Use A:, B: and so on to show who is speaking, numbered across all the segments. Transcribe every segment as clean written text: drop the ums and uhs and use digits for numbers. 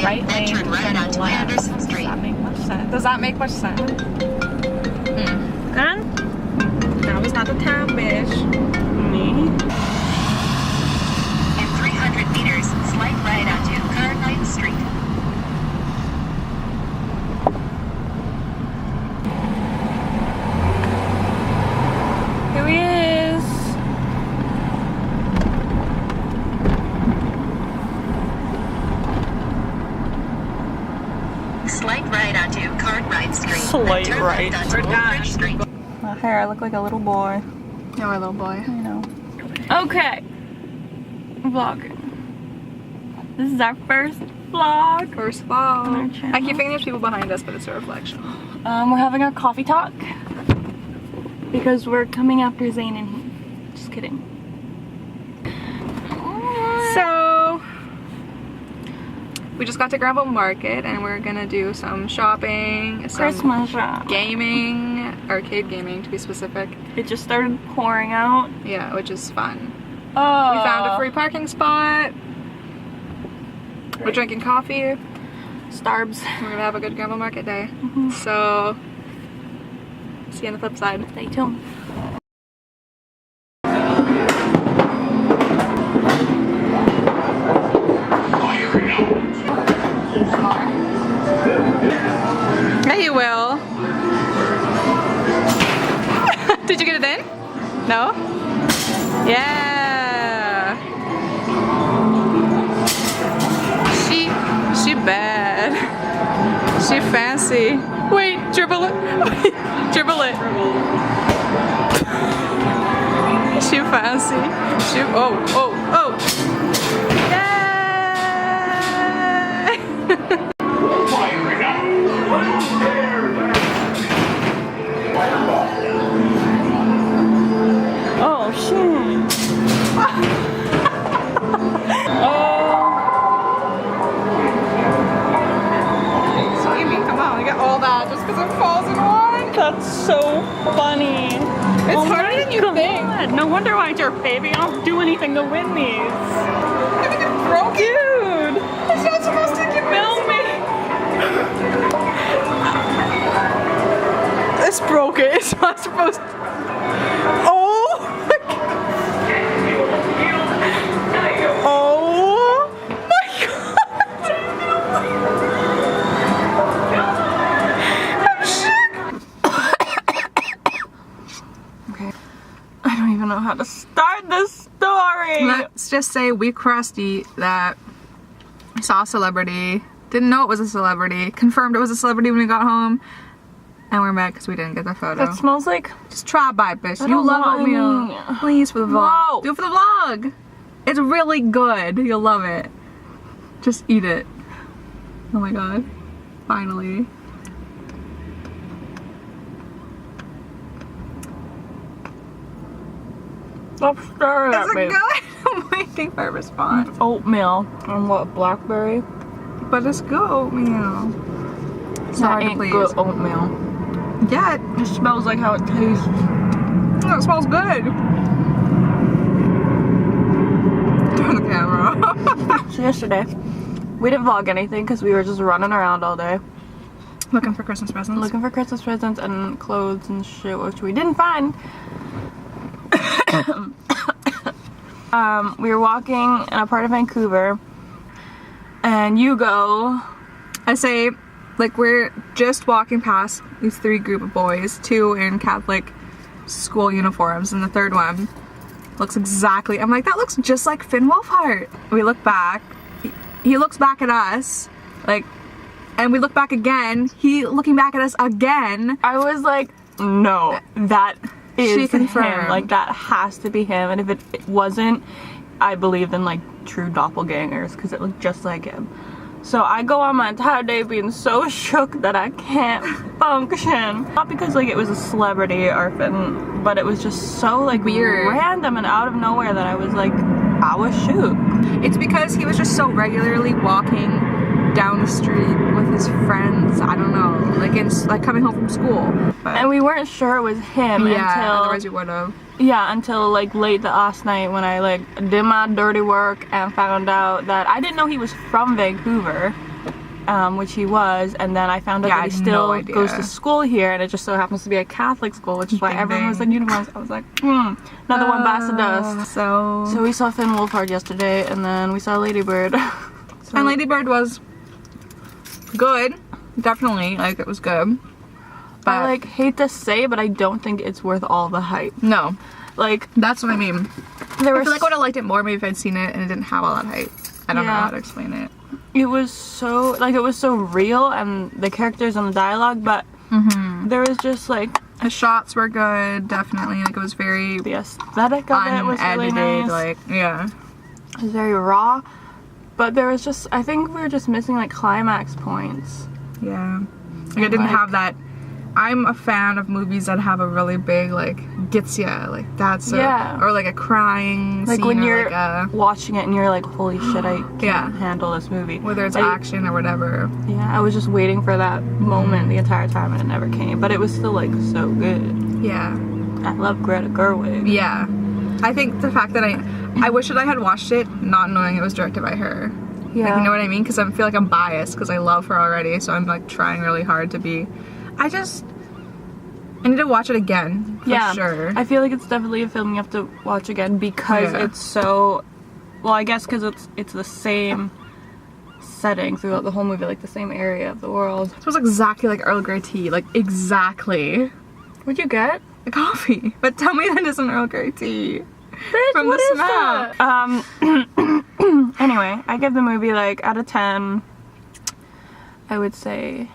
A: right lane,
B: turn right onto Anderson Street.
A: Does that make much sense? And now is not the time, bitch. Me.
B: In 300 meters, slight right onto Cartwright Street.
A: Here he is.
B: Slight right onto Cartwright Street.
A: Slight
B: Turn
A: right.
B: left onto Old Bridge Street.
A: My hair, I look like a little boy.
C: You're a little boy.
A: You know. Okay. Vlogging. This is our first vlog.
C: First vlog.
A: On our channel.
C: I keep thinking there's people behind us, but it's a reflection.
A: We're having our coffee talk because we're coming after Zane and he. Just kidding.
C: So we just got to Granville Market and we're gonna do some shopping, some
A: Christmas shop.
C: gaming, arcade gaming to be specific.
A: It just started pouring out.
C: Yeah, which is fun.
A: Oh.
C: We found a free parking spot. We're drinking coffee.
A: Starbs.
C: We're gonna have a good Granville Market day. So see you on the flip side.
A: Stay tuned.
C: Hey, you will. Did you get it in? No? Yeah. She bad. She fancy. Wait, dribble it. Wait, dribble it. She fancy. She, oh. Yay!
A: Oh shit.
C: Come on, we got all that just because it falls in one.
A: That's so funny.
C: It's harder than you think.
A: God, no wonder why it's your baby. I'll do anything to win these.
C: I think it broke.
A: Dude,
C: It's not supposed to give
A: film me.
C: It's broken. It's not supposed to. Oh my god. Oh my god. I'm shook.
A: Okay. I don't even know how to start this story.
C: Let's just say we crusty that saw a celebrity, didn't know it was a celebrity, confirmed it was a celebrity when we got home, and we're mad because we didn't get the photo.
A: That smells like.
C: Just try by, bitch.
A: I
C: You
A: don't
C: love
A: know, I
C: oatmeal.
A: mean-
C: Please, for the vlog.
A: No.
C: Do it for the vlog. It's really good. You'll love it. Just eat it. Oh my god. Finally.
A: Stop stirring
C: Is
A: at
C: it
A: me.
C: good? I'm waiting for a response.
A: Oatmeal and what? Blackberry?
C: But it's good oatmeal. It's
A: That
C: hard to
A: ain't
C: please.
A: good oatmeal.
C: Yeah,
A: It smells like how it tastes.
C: oh, it smells good. Turn the camera off.
A: So yesterday, we didn't vlog anything because we were just running around all day.
C: Looking for Christmas presents.
A: Looking for Christmas presents and clothes and shit, which we didn't find. We were walking in a part of Vancouver, and you go.
C: I say, like, we're just walking past these three group of boys, two in Catholic school uniforms, and the third one looks exactly, I'm like, that looks just like Finn Wolfhard. We look back, he looks back at us, like, and we look back again, he looking back at us again.
A: I was like, no, that
C: She
A: is him.
C: confirmed.
A: Like, that has to be him. And if it wasn't, I believed in, like, true doppelgangers because it looked just like him. So I go on my entire day being so shook that I can't function. Not because, like, it was a celebrity or Finn, but it was just so, like,
C: Weird.
A: random and out of nowhere that I was like, I was shook.
C: It's because he was just so regularly walking down the street with his friends, I don't know, like coming home from school. But
A: And we weren't sure it was him
C: yeah,
A: until...
C: otherwise you would have.
A: Yeah, until like late the last night when I did my dirty work and found out that I didn't know he was from Vancouver. which he was, and then I found out
C: Yeah,
A: that
C: I
A: he
C: had
A: still
C: no idea.
A: goes to school here, and it just so happens to be a Catholic school, which is why
C: Ding,
A: everyone was
C: ding.
A: in uniforms. I was like, another one bites the dust. So we saw Finn Wolfhard yesterday, and then we saw Ladybird. So-
C: And Ladybird was good, definitely. Like, it was good. But
A: I like hate to say, but I don't think it's worth all the hype.
C: no,
A: Like
C: that's what I mean.
A: there
C: I
A: was
C: feel like I would have liked it more maybe if I'd seen it and it didn't have all that hype. I don't know
A: Yeah.
C: how to explain it.
A: it was so real, and the characters and the dialogue, but there was just like
C: The shots were good, definitely. Like, it was very
A: the aesthetic of it was really
C: unedited.
A: nice.
C: Like, yeah.
A: It was very raw, but there was just, I think we were just missing like climax points.
C: Yeah. Like, it didn't
A: like-
C: have that. I'm a fan of movies that have a really big, like, gets ya. Like, that's a,
A: Yeah.
C: or like a crying
A: Like
C: scene,
A: when
C: or
A: you're
C: like a,
A: watching it and you're like, holy shit, I can't
C: Yeah.
A: handle this movie.
C: whether it's
A: Like,
C: action or whatever.
A: Yeah, I was just waiting for that moment the entire time, and it never came. But it was still like so good.
C: Yeah.
A: I love Greta Gerwig.
C: Yeah. I think the fact that I wish that I had watched it not knowing it was directed by her.
A: Yeah.
C: Like, you know what I mean? Because I feel like I'm biased because I love her already, so I'm like trying really hard to be. I need to watch it again for
A: Yeah,
C: sure.
A: I feel like it's definitely a film you have to watch again because
C: Yeah.
A: it's so. Well, I guess because it's the same setting throughout the whole movie, like the same area of the world.
C: It smells exactly like Earl Grey tea, like exactly.
A: What'd you get?
C: A coffee. But tell me that isn't Earl Grey tea.
A: Bitch,
C: From
A: what
C: the
A: is
C: smell.
A: that? Anyway, I give the movie like out of 10. I would say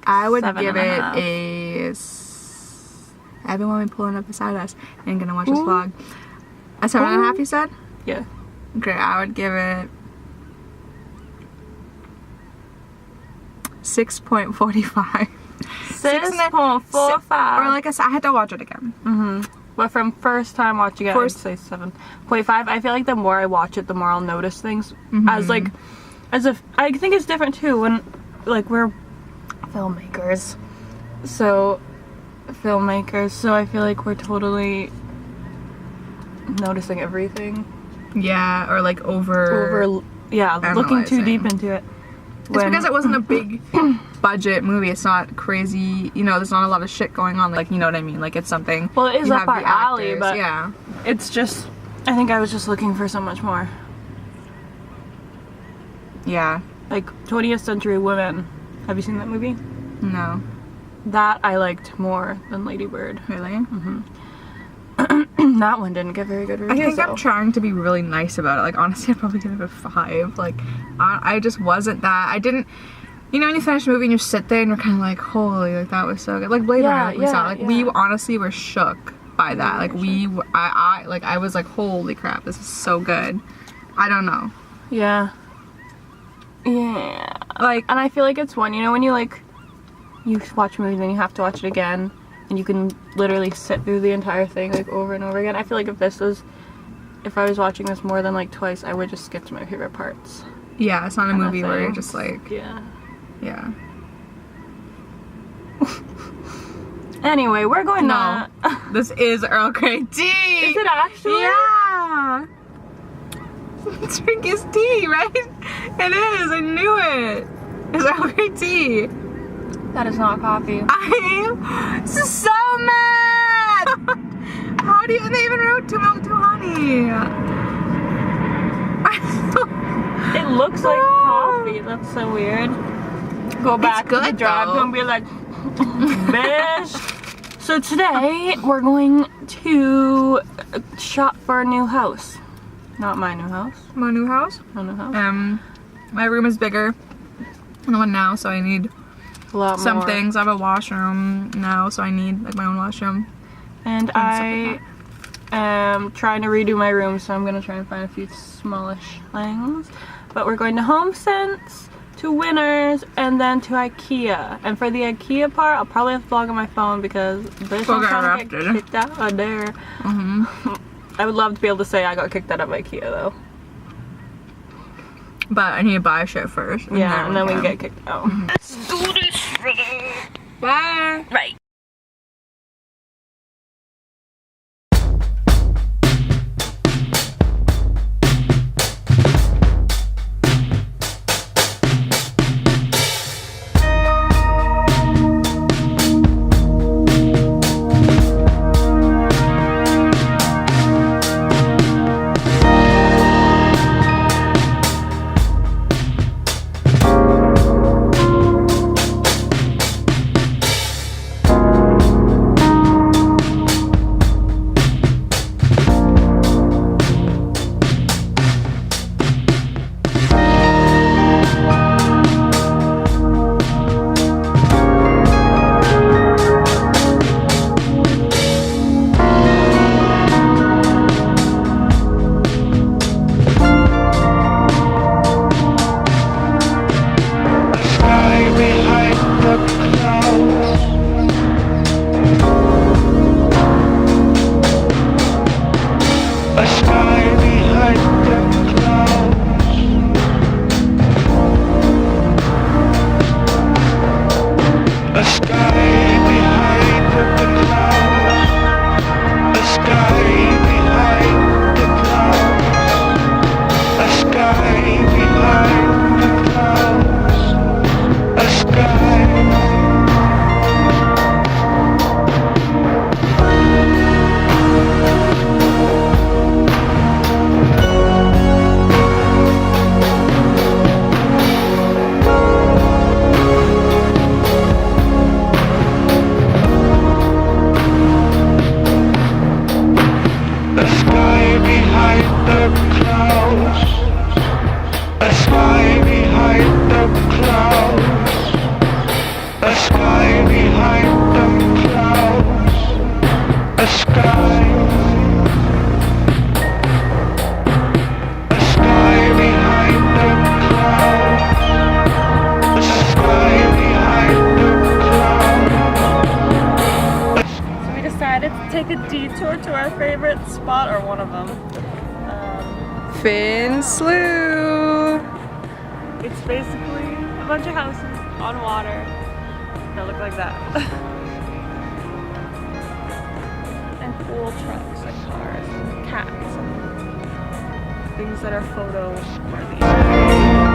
C: I would
A: 7.5.
C: give it everyone be pulling up beside us and gonna watch this vlog. A 7.5, you said?
A: yeah.
C: Okay, I would give it 6.45.
A: 6.45.
C: Or like I said, I had to watch it again.
A: But from first time watching it, I'd say 7.5. I feel like the more I watch it, the more I'll notice things. As if I think it's different too when like we're filmmakers. So I feel like we're totally noticing everything.
C: Yeah, or like over
A: Looking too deep
C: analyzing.
A: into it.
C: It's because it wasn't a big budget movie. It's not crazy, you know, there's not a lot of shit going on. Like, you know what I mean? Like, it's something.
A: Well, it is
C: you
A: up
C: have
A: our
C: the
A: alley,
C: actors,
A: but
C: yeah.
A: it's just, I think I was just looking for so much more.
C: Yeah.
A: Like 20th Century Women. Have you seen that movie?
C: No.
A: That I liked more than Lady Bird.
C: Really?
A: That one didn't get very good
C: I
A: reviews.
C: think I'm trying to be really nice about it. Like, honestly, I'd probably give it a 5. Like, I just wasn't that. I didn't. You know when you finish a movie and you sit there and you're kind of like, holy, like that was so good. Like Blade Runner, like we saw, like we honestly were shook by that. Like I was like, holy crap, this is so good. I don't know.
A: Yeah. Yeah.
C: Like,
A: And I feel like it's one, you know, when you like, you watch movies and you have to watch it again, and you can literally sit through the entire thing like over and over again. I feel like if I was watching this more than like twice, I would just skip to my favorite parts.
C: yeah, it's not a
A: Kinda
C: movie where you're
A: thing.
C: just like,
A: Yeah.
C: yeah.
A: Anyway, we're going
C: No. This is Earl Grey tea.
A: Is it actually?
C: Yeah. Drink is tea, right? It is. I knew it. It's Earl Grey tea.
A: That is not coffee.
C: I'm so mad. How do you? They even wrote to milk to honey.
A: It looks like coffee. That's so weird. Go back to the
C: good,
A: drive
C: though.
A: and be like, BISH. So today we're going to shop for a new house. Not my new house.
C: My new house.
A: My new house.
C: My room is bigger than the one now, so I need
A: A lot
C: some
A: more.
C: things. I have a washroom now, so I need like my own washroom.
A: And
C: stuff
A: I am trying to redo my room, so I'm gonna try and find a few smallish things. But we're going to HomeSense, to Winners, and then to IKEA. And for the IKEA part, I'll probably have to vlog on my phone because BISH
C: We'll
A: is
C: get
A: trying to get
C: arrested.
A: kicked out of there. I would love to be able to say I got kicked out of IKEA though.
C: But I need to buy shit first.
A: Yeah, and then we can get kicked out.
C: Bye.
A: Right.
D: A sky behind the clouds. A sky behind the clouds. A sky behind the clouds. A sky behind the clouds. A sky. A sky behind the clouds. A sky behind the clouds. A sky behind the clouds. A sky. A sky behind the clouds. A sky behind the clouds.
A: So we decided to take a detour to our favorite spot, or one of them.
C: Finn Slough.
A: It's basically a bunch of houses on water that look like that. And cool trucks and cars and cats and things that are photo worthy.